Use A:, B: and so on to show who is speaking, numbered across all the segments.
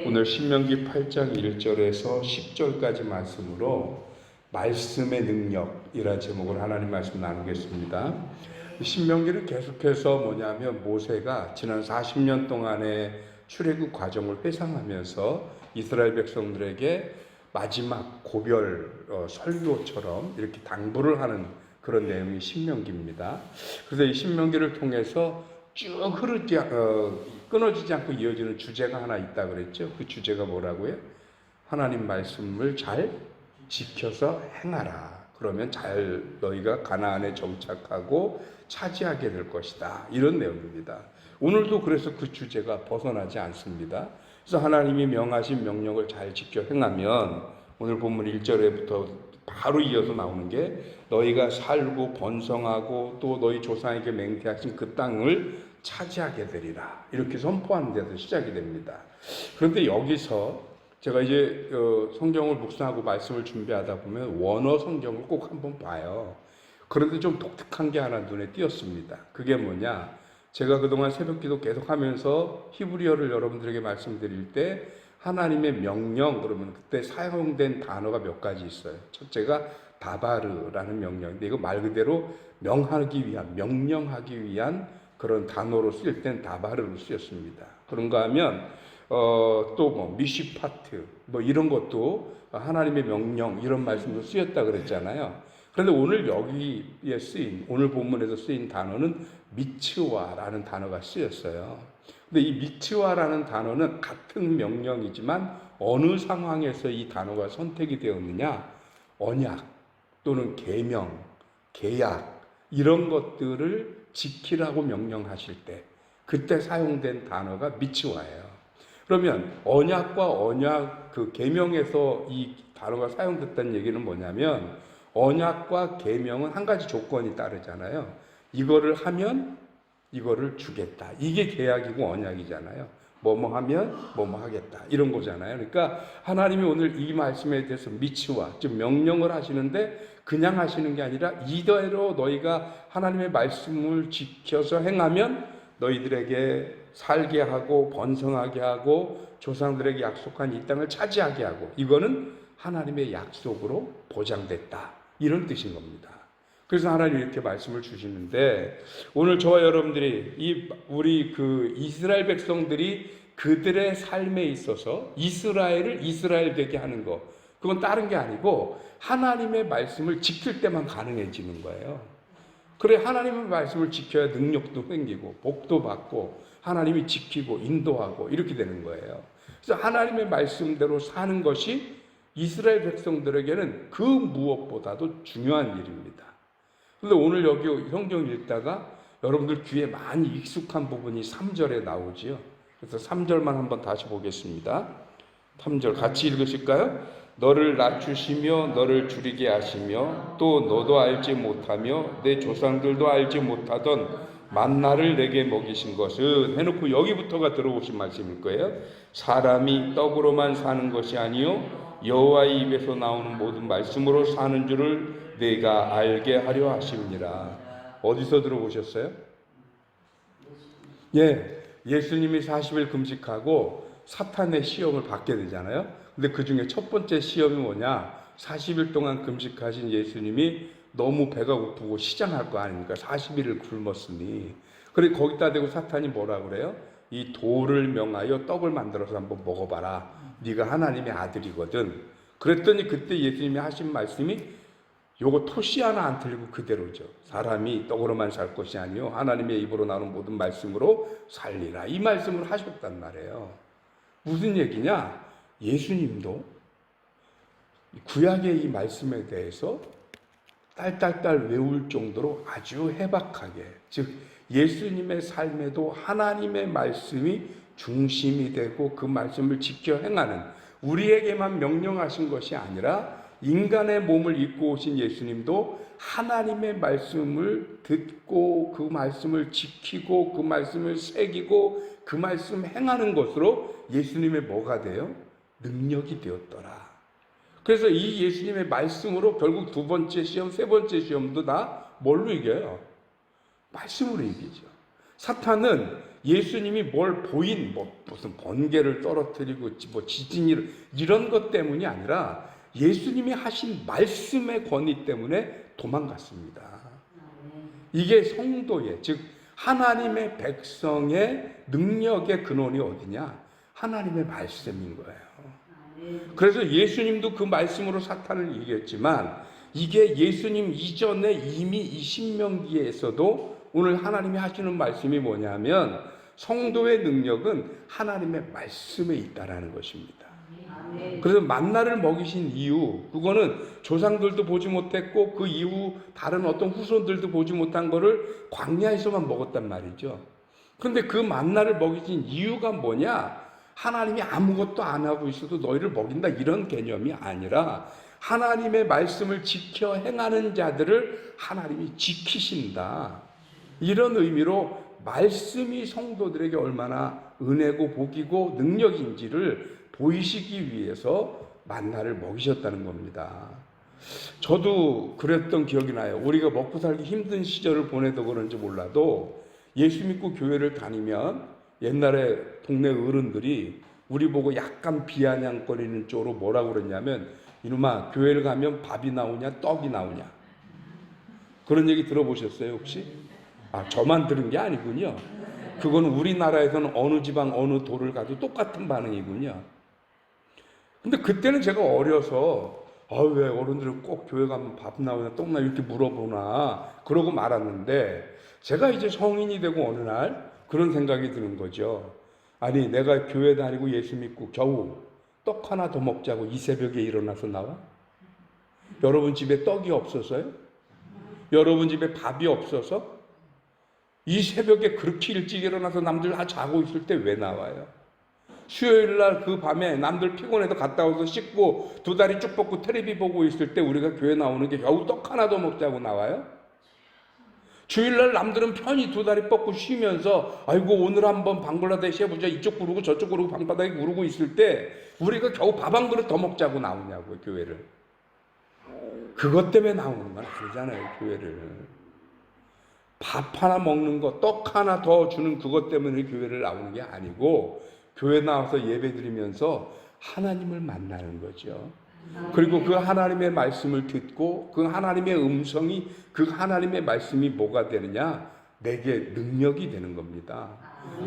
A: 오늘 신명기 8장 1절에서 10절까지 말씀으로 말씀의 능력이라는 제목으로 하나님 말씀 나누겠습니다. 신명기는 계속해서 뭐냐면 모세가 지난 40년 동안의 출애굽 과정을 회상하면서 이스라엘 백성들에게 마지막 고별 설교처럼 이렇게 당부를 하는 그런 내용이 신명기입니다. 그래서 이 신명기를 통해서 쭉 끊어지지 않고 이어지는 주제가 하나 있다 그랬죠. 그 주제가 뭐라고요? 하나님 말씀을 잘 지켜서 행하라. 그러면 너희가 가나안에 정착하고 차지하게 될 것이다. 이런 내용입니다. 오늘도 그래서 그 주제가 벗어나지 않습니다. 그래서 하나님이 명하신 명령을 잘 지켜 행하면 오늘 본문 1절에부터 바로 이어서 나오는 게 너희가 살고 번성하고 또 너희 조상에게 맹세하신 그 땅을 차지하게 되리라. 이렇게 선포하는 데서 시작이 됩니다. 그런데 여기서 제가 이제 성경을 묵상하고 말씀을 준비하다 보면 원어 성경을 꼭 한번 봐요. 그런데 좀 독특한 게 하나 눈에 띄었습니다. 그게 뭐냐? 제가 그동안 새벽기도 계속하면서 히브리어를 여러분들에게 말씀드릴 때 하나님의 명령 그러면 그때 사용된 단어가 몇 가지 있어요. 첫째가 다바르라는 명령인데 이거 말 그대로 명령하기 위한 그런 단어로 쓸 땐 다바르로 쓰였습니다. 그런가 하면 또 뭐 미시파트 뭐 이런 것도 하나님의 명령 이런 말씀도 쓰였다 그랬잖아요. 그런데 오늘 여기에 오늘 본문에서 쓰인 단어는 미츠와라는 단어가 쓰였어요. 근데 이 미츠와라는 단어는 같은 명령이지만 어느 상황에서 이 단어가 선택이 되었느냐? 언약 또는 계명, 계약 이런 것들을 지키라고 명령하실 때 그때 사용된 단어가 미츠와예요. 그러면 언약과 언약 그 계명에서 이 단어가 사용됐다는 얘기는 뭐냐면 언약과 계명은 한 가지 조건이 따르잖아요. 이거를 하면 이거를 주겠다. 이게 계약이고 언약이잖아요. 뭐뭐 하면 뭐뭐 하겠다. 이런 거잖아요. 그러니까 하나님이 오늘 이 말씀에 대해서 미치와 즉 명령을 하시는데 그냥 하시는 게 아니라 이대로 너희가 하나님의 말씀을 지켜서 행하면 너희들에게 살게 하고 번성하게 하고 조상들에게 약속한 이 땅을 차지하게 하고 이거는 하나님의 약속으로 보장됐다. 이런 뜻인 겁니다. 그래서 하나님이 이렇게 말씀을 주시는데 오늘 저와 여러분들이 우리 이스라엘 백성들이 그들의 삶에 있어서 이스라엘을 이스라엘 되게 하는 거 그건 다른 게 아니고 하나님의 말씀을 지킬 때만 가능해지는 거예요. 그래 하나님의 말씀을 지켜야 능력도 생기고 복도 받고 하나님이 지키고 인도하고 이렇게 되는 거예요. 그래서 하나님의 말씀대로 사는 것이 이스라엘 백성들에게는 그 무엇보다도 중요한 일입니다. 그런데 오늘 여기 성경 읽다가 여러분들 귀에 많이 익숙한 부분이 3절에 나오지요. 그래서 3절만 한번 다시 보겠습니다. 3절 같이 읽으실까요? 너를 낮추시며 너를 줄이게 하시며 또 너도 알지 못하며 내 조상들도 알지 못하던 만나를 내게 먹이신 것은 해놓고 여기부터가 들어오신 말씀일 거예요. 사람이 떡으로만 사는 것이 아니요 여호와의 입에서 나오는 모든 말씀으로 사는 줄을 내가 알게 하려 하심이니라. 어디서 들어보셨어요? 예수님이 40일 금식하고 사탄의 시험을 받게 되잖아요. 근데 그 중에 첫 번째 시험이 뭐냐? 40일 동안 금식하신 예수님이 너무 배가 고프고 시장할 거 아닙니까? 40일을 굶었으니. 그래 거기다 대고 사탄이 뭐라 그래요? 이 돌을 명하여 떡을 만들어서 한번 먹어봐라. 네가 하나님의 아들이거든. 그랬더니 그때 예수님이 하신 말씀이 요거 토시 하나 안 틀리고 그대로죠. 사람이 떡으로만 살 것이 아니요 하나님의 입으로 나오는 모든 말씀으로 살리라. 이 말씀을 하셨단 말이에요. 무슨 얘기냐? 예수님도 구약의 이 말씀에 대해서 딸딸딸 외울 정도로 아주 해박하게 즉 예수님의 삶에도 하나님의 말씀이 중심이 되고 그 말씀을 지켜 행하는 우리에게만 명령하신 것이 아니라 인간의 몸을 입고 오신 예수님도 하나님의 말씀을 듣고 그 말씀을 지키고 그 말씀을 새기고 그 말씀 행하는 것으로 예수님의 뭐가 돼요? 능력이 되었더라. 그래서 이 예수님의 말씀으로 결국 두 번째 시험, 세 번째 시험도 다 뭘로 이겨요? 말씀으로 이기죠. 사탄은 예수님이 뭘 무슨 번개를 떨어뜨리고 뭐 지진이 이런 것 때문이 아니라 예수님이 하신 말씀의 권위 때문에 도망갔습니다. 이게 성도의, 즉 하나님의 백성의 능력의 근원이 어디냐? 하나님의 말씀인 거예요. 그래서 예수님도 그 말씀으로 사탄을 이겼지만 이게 예수님 이전에 이미 이 신명기에서도 오늘 하나님이 하시는 말씀이 뭐냐면 성도의 능력은 하나님의 말씀에 있다라는 것입니다. 그래서 만나를 먹이신 이유, 그거는 조상들도 보지 못했고 그 이후 다른 어떤 후손들도 보지 못한 거를 광야에서만 먹었단 말이죠. 그런데 그 만나를 먹이신 이유가 뭐냐? 하나님이 아무것도 안 하고 있어도 너희를 먹인다 이런 개념이 아니라 하나님의 말씀을 지켜 행하는 자들을 하나님이 지키신다. 이런 의미로 말씀이 성도들에게 얼마나 은혜고 복이고 능력인지를 보이시기 위해서 만나를 먹이셨다는 겁니다. 저도 그랬던 기억이 나요. 우리가 먹고 살기 힘든 시절을 보내도 그런지 몰라도 예수 믿고 교회를 다니면 옛날에 동네 어른들이 우리 보고 약간 비아냥거리는 쪽으로 뭐라고 그랬냐면 이놈아 교회를 가면 밥이 나오냐 떡이 나오냐 그런 얘기 들어보셨어요 혹시? 저만 들은 게 아니군요. 그건 우리나라에서는 어느 지방 어느 도를 가도 똑같은 반응이군요. 근데 그때는 제가 어려서 왜 어른들은 꼭 교회 가면 밥 나오냐 떡 나오냐 이렇게 물어보나 그러고 말았는데 제가 이제 성인이 되고 어느 날 그런 생각이 드는 거죠. 아니 내가 교회 다니고 예수 믿고 겨우 떡 하나 더 먹자고 이 새벽에 일어나서 나와? 여러분 집에 떡이 없어서요? 여러분 집에 밥이 없어서? 이 새벽에 그렇게 일찍 일어나서 남들 다 자고 있을 때 왜 나와요? 수요일날 그 밤에 남들 피곤해도 갔다 와서 씻고 두 다리 쭉 뻗고 텔레비 보고 있을 때 우리가 교회 나오는 게 겨우 떡 하나 더 먹자고 나와요? 주일날 남들은 편히 두 다리 뻗고 쉬면서 아이고 오늘 한번 방글라데시 해보자 이쪽 구르고 저쪽 구르고 방바닥에 구르고 있을 때 우리가 겨우 밥 한 그릇 더 먹자고 나오냐고요 교회를. 그것 때문에 나오는 건 아니잖아요 교회를. 밥 하나 먹는 거 떡 하나 더 주는 그것 때문에 교회를 나오는 게 아니고 교회 나와서 예배 드리면서 하나님을 만나는 거죠. 그리고 그 하나님의 말씀을 듣고 그 하나님의 음성이 그 하나님의 말씀이 뭐가 되느냐? 내게 능력이 되는 겁니다.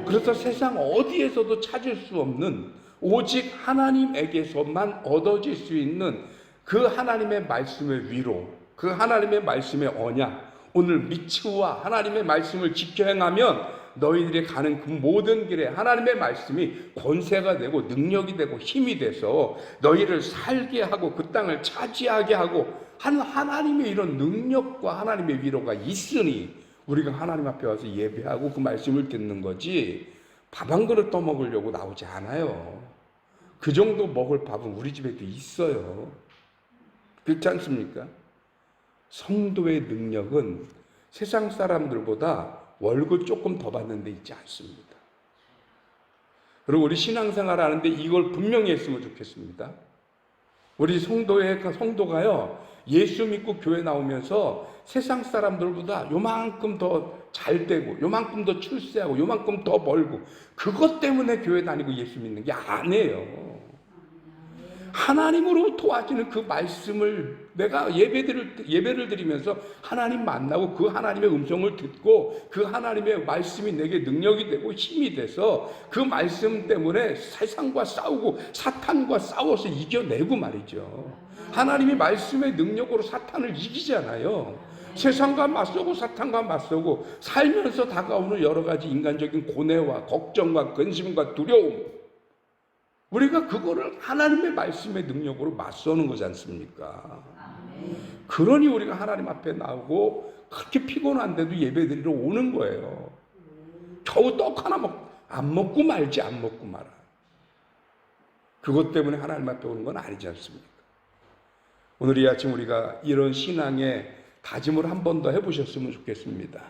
A: 그래서 세상 어디에서도 찾을 수 없는 오직 하나님에게서만 얻어질 수 있는 그 하나님의 말씀의 위로, 그 하나님의 말씀의 언약, 오늘 미츠와 하나님의 말씀을 지켜 행하면 너희들이 가는 그 모든 길에 하나님의 말씀이 권세가 되고 능력이 되고 힘이 돼서 너희를 살게 하고 그 땅을 차지하게 하고 하나님의 이런 능력과 하나님의 위로가 있으니 우리가 하나님 앞에 와서 예배하고 그 말씀을 듣는 거지 밥 한 그릇 떠먹으려고 나오지 않아요. 그 정도 먹을 밥은 우리 집에도 있어요. 그렇지 않습니까? 성도의 능력은 세상 사람들보다 월급 조금 더 받는 데 있지 않습니다. 그리고 우리 신앙생활 하는데 이걸 분명히 했으면 좋겠습니다. 우리 성도가요, 예수 믿고 교회 나오면서 세상 사람들보다 요만큼 더 잘 되고, 요만큼 더 출세하고, 요만큼 더 벌고, 그것 때문에 교회 다니고 예수 믿는 게 아니에요. 하나님으로 도와지는 그 말씀을 내가 예배를 드리면서 하나님 만나고 그 하나님의 음성을 듣고 그 하나님의 말씀이 내게 능력이 되고 힘이 돼서 그 말씀 때문에 세상과 싸우고 사탄과 싸워서 이겨내고 말이죠. 하나님이 말씀의 능력으로 사탄을 이기잖아요. 세상과 맞서고 사탄과 맞서고 살면서 다가오는 여러 가지 인간적인 고뇌와 걱정과 근심과 두려움, 우리가 그거를 하나님의 말씀의 능력으로 맞서는 거지 않습니까? 그러니 우리가 하나님 앞에 나오고 그렇게 피곤한데도 예배드리러 오는 거예요. 겨우 떡 하나 안 먹고 말지 안 먹고 말아. 그것 때문에 하나님 앞에 오는 건 아니지 않습니까? 오늘 이 아침 우리가 이런 신앙의 다짐을 한 번 더 해보셨으면 좋겠습니다.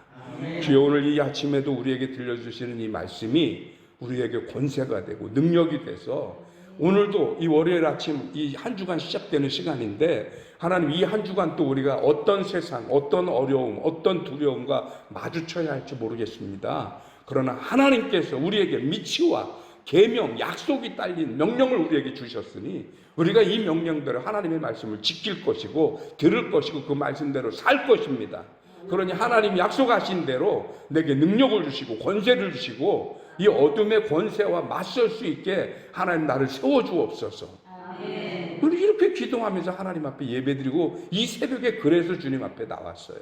A: 주여 오늘 이 아침에도 우리에게 들려주시는 이 말씀이 우리에게 권세가 되고 능력이 돼서 오늘도 이 월요일 아침 이 한 주간 시작되는 시간인데 하나님 이 한 주간 또 우리가 어떤 세상, 어떤 어려움, 어떤 두려움과 마주쳐야 할지 모르겠습니다. 그러나 하나님께서 우리에게 미치와 계명, 약속이 딸린 명령을 우리에게 주셨으니 우리가 이 명령대로 하나님의 말씀을 지킬 것이고 들을 것이고 그 말씀대로 살 것입니다. 그러니 하나님 약속하신 대로 내게 능력을 주시고 권세를 주시고 이 어둠의 권세와 맞설 수 있게 하나님 나를 세워주옵소서. 우리 이렇게 기도하면서 하나님 앞에 예배드리고 이 새벽에 그래서 주님 앞에 나왔어요.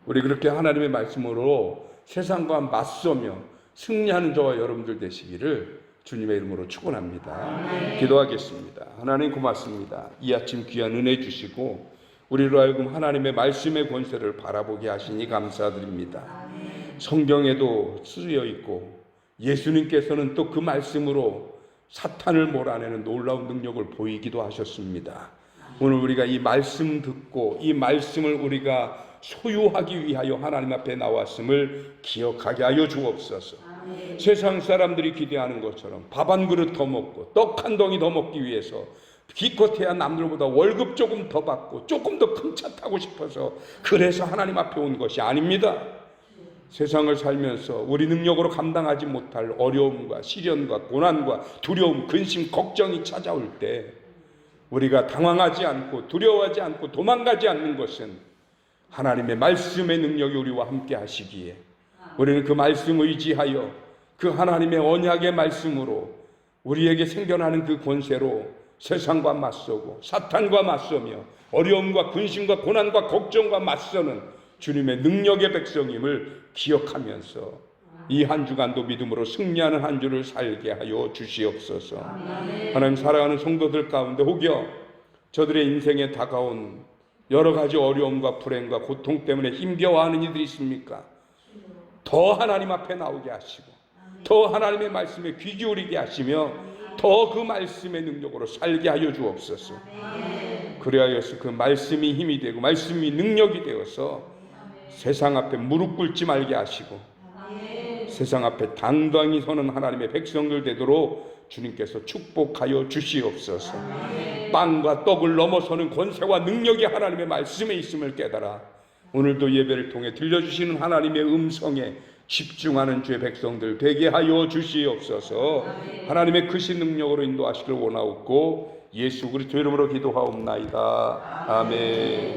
A: 우리 그렇게 하나님의 말씀으로 세상과 맞서며 승리하는 저와 여러분들 되시기를 주님의 이름으로 축원합니다. 기도하겠습니다. 하나님 고맙습니다. 이 아침 귀한 은혜 주시고 우리로 하여금 하나님의 말씀의 권세를 바라보게 하시니 감사드립니다. 성경에도 쓰여 있고 예수님께서는 또 그 말씀으로 사탄을 몰아내는 놀라운 능력을 보이기도 하셨습니다. 오늘 우리가 이 말씀 듣고 이 말씀을 우리가 소유하기 위하여 하나님 앞에 나왔음을 기억하게 하여 주옵소서. 세상 사람들이 기대하는 것처럼 밥 한 그릇 더 먹고 떡 한 덩이 더 먹기 위해서 기껏해야 남들보다 월급 조금 더 받고 조금 더 큰 차 타고 싶어서 그래서 하나님 앞에 온 것이 아닙니다. 세상을 살면서 우리 능력으로 감당하지 못할 어려움과 시련과 고난과 두려움, 근심, 걱정이 찾아올 때 우리가 당황하지 않고 두려워하지 않고 도망가지 않는 것은 하나님의 말씀의 능력이 우리와 함께 하시기에 우리는 그 말씀 의지하여 그 하나님의 언약의 말씀으로 우리에게 생겨나는 그 권세로 세상과 맞서고 사탄과 맞서며 어려움과 근심과 고난과 걱정과 맞서는 주님의 능력의 백성임을 기억하면서 이 한 주간도 믿음으로 승리하는 한 주를 살게 하여 주시옵소서. 하나님 사랑하는 성도들 가운데 혹여 저들의 인생에 다가온 여러 가지 어려움과 불행과 고통 때문에 힘겨워하는 이들이 있습니까? 더 하나님 앞에 나오게 하시고 더 하나님의 말씀에 귀 기울이게 하시며 더 그 말씀의 능력으로 살게 하여 주옵소서. 그리하여서 그 말씀이 힘이 되고 말씀이 능력이 되어서 세상 앞에 무릎 꿇지 말게 하시고 세상 앞에 당당히 서는 하나님의 백성들 되도록 주님께서 축복하여 주시옵소서. 빵과 떡을 넘어서는 권세와 능력이 하나님의 말씀에 있음을 깨달아 오늘도 예배를 통해 들려주시는 하나님의 음성에 집중하는 주의 백성들 되게 하여 주시옵소서. 하나님의 크신 능력으로 인도하시길 원하옵고 예수 그리스도 이름으로 기도하옵나이다. 아멘.